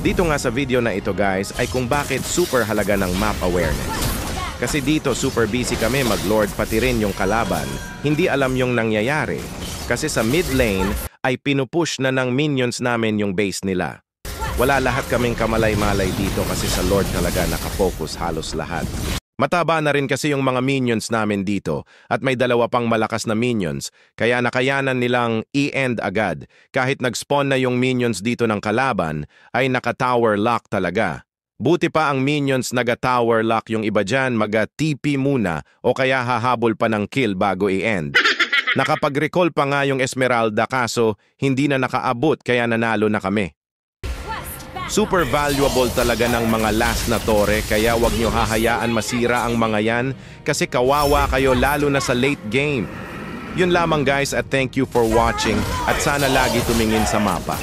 Dito nga sa video na ito guys ay kung bakit super halaga ng map awareness. Kasi dito super busy kami mag-lord pati rin yung kalaban, hindi alam yung nangyayari. Kasi sa mid lane ay pinupush na ng minions namin yung base nila. Wala lahat kaming kamalay-malay dito kasi sa lord talaga nakafocus halos lahat. Mataba na rin kasi yung mga minions namin dito at may dalawa pang malakas na minions kaya nakayanan nilang i-end agad. Kahit nag-spawn na yung minions dito ng kalaban ay naka-tower lock talaga. Buti pa ang minions naga-tower lock yung iba dyan maga-TP muna o kaya hahabol pa ng kill bago i-end. Nakapag-recall pa nga yung Esmeralda kaso hindi na nakaabot kaya nanalo na kami. Super valuable talaga ng mga last na tore kaya wag nyo hahayaan masira ang mga yan kasi kawawa kayo lalo na sa late game. Yun lamang guys at thank you for watching at sana lagi tumingin sa mapa.